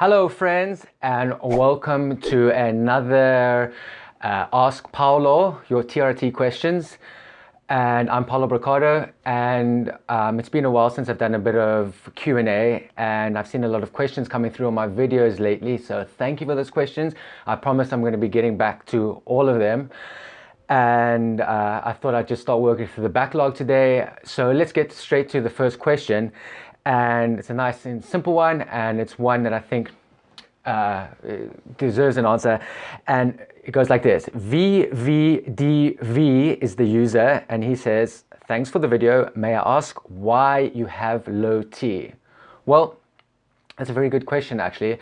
Hello friends, and welcome to another Ask Paolo Your TRT Questions. And I'm Paolo Bricado, and it's been a while since I've done a bit of Q&A, and I've seen a lot of questions coming through on my videos lately, so thank you for those questions. I promise I'm going to be getting back to all of them. And I thought I'd just start working through the backlog today. So let's get straight to the first question. And it's a nice and simple one, and it's one that I think deserves an answer. And it goes like this. VVDV is the user, and he says, thanks for the video. May I ask why you have low T? Well, that's a very good question, actually.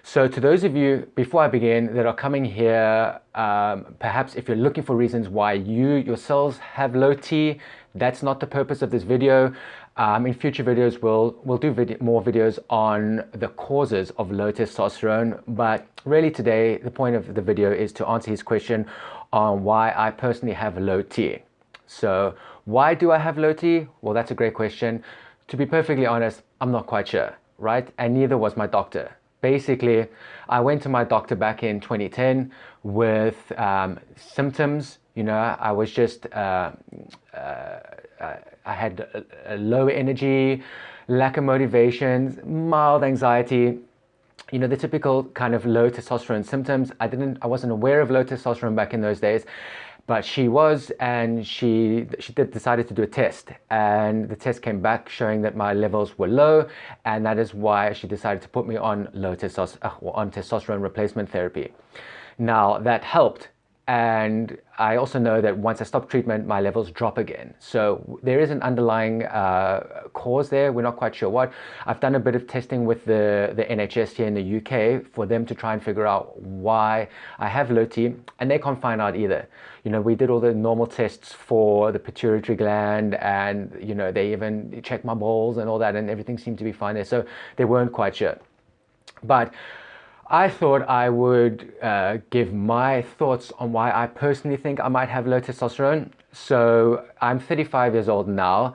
So to those of you, before I begin, that are coming here, perhaps if you're looking for reasons why you yourselves have low T, that's not the purpose of this video. In future videos, we'll do more videos on the causes of low testosterone. But really today, the point of the video is to answer his question on why I personally have low T. So why do I have low T? Well, that's a great question. To be perfectly honest, I'm not quite sure, right? And neither was my doctor. Basically, I went to my doctor back in 2010 with symptoms. You know, I was just, I had a low energy, lack of motivation, mild anxiety, you know, the typical kind of low testosterone symptoms. I wasn't aware of low testosterone back in those days, but she was, and she decided to do a test, and the test came back showing that my levels were low, and that is why she decided to put me on testosterone replacement therapy. Now that helped. And I also know that once I stop treatment, my levels drop again. So there is an underlying cause there. We're not quite sure what. I've done a bit of testing with the NHS here in the UK for them to try and figure out why I have low T, and they can't find out either. You know, we did all the normal tests for the pituitary gland, and, you know, they even checked my balls and all that, and everything seemed to be fine there. So they weren't quite sure. But I thought I would give my thoughts on why I personally think I might have low testosterone. So I'm 35 years old now,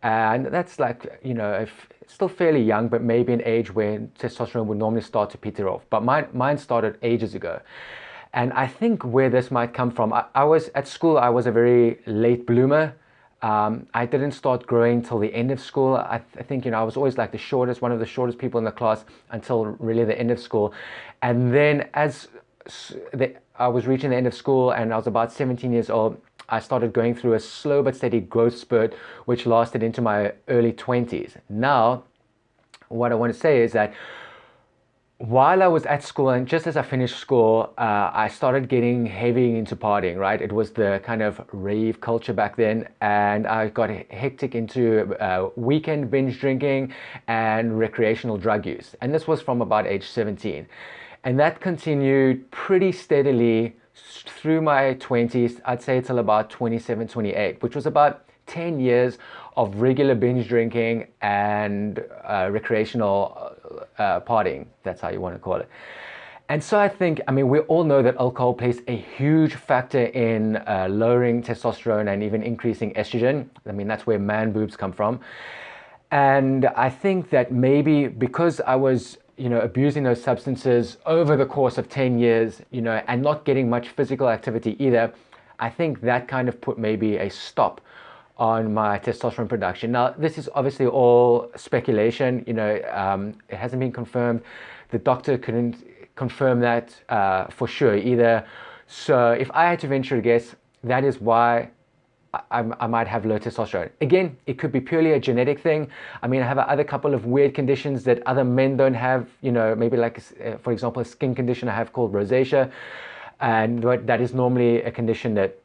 and that's like, you know, still fairly young, but maybe an age where testosterone would normally start to peter off. But mine started ages ago. And I think where this might come from, I was at school, I was a very late bloomer. I didn't start growing till the end of school. I think, you know, I was always like one of the shortest people in the class until really the end of school. And then as I was reaching the end of school and I was about 17 years old, I started going through a slow but steady growth spurt, which lasted into my early 20s. Now, what I want to say is that while I was at school, and just as I finished school, I started getting heavy into partying, right? It was the kind of rave culture back then, and I got hectic into weekend binge drinking and recreational drug use. And this was from about age 17. And that continued pretty steadily through my 20s, I'd say till about 27, 28, which was about 10 years of regular binge drinking and recreational partying. That's how you want to call it. And so I think, I mean, we all know that alcohol plays a huge factor in lowering testosterone and even increasing estrogen. I mean, that's where man boobs come from. And I think that maybe because I was, you know, abusing those substances over the course of 10 years, you know, and not getting much physical activity either, I think that kind of put maybe a stop on my testosterone production. Now, this is obviously all speculation, you know, it hasn't been confirmed. The doctor couldn't confirm that for sure either. So if I had to venture a guess, that is why I might have low testosterone. Again, it could be purely a genetic thing. I mean, I have other couple of weird conditions that other men don't have, you know, maybe like, for example, a skin condition I have called rosacea. And that is normally a condition that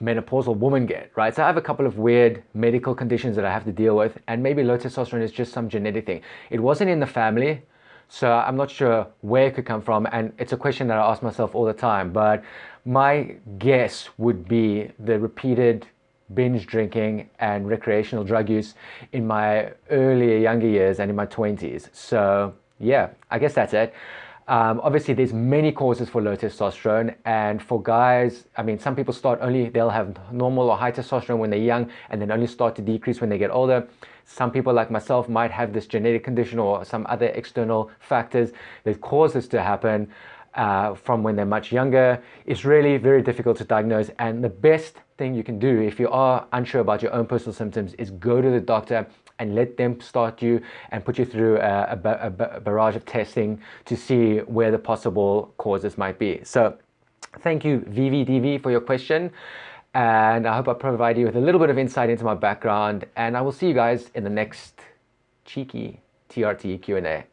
menopausal women get, right? So I have a couple of weird medical conditions that I have to deal with, and maybe low testosterone is just some genetic thing. It wasn't in the family, so I'm not sure where it could come from, and it's a question that I ask myself all the time, but my guess would be the repeated binge drinking and recreational drug use in my earlier, younger years and in my 20s. So yeah, I guess that's it. Obviously, there's many causes for low testosterone, and for guys, I mean, some people they'll have normal or high testosterone when they're young, and then only start to decrease when they get older. Some people like myself might have this genetic condition or some other external factors that cause this to happen from when they're much younger. It's really very difficult to diagnose, and the best thing you can do if you are unsure about your own personal symptoms is go to the doctor and let them start you and put you through a barrage of testing to see where the possible causes might be. So thank you, VVDV, for your question. And I hope I provide you with a little bit of insight into my background. And I will see you guys in the next cheeky TRT Q&A.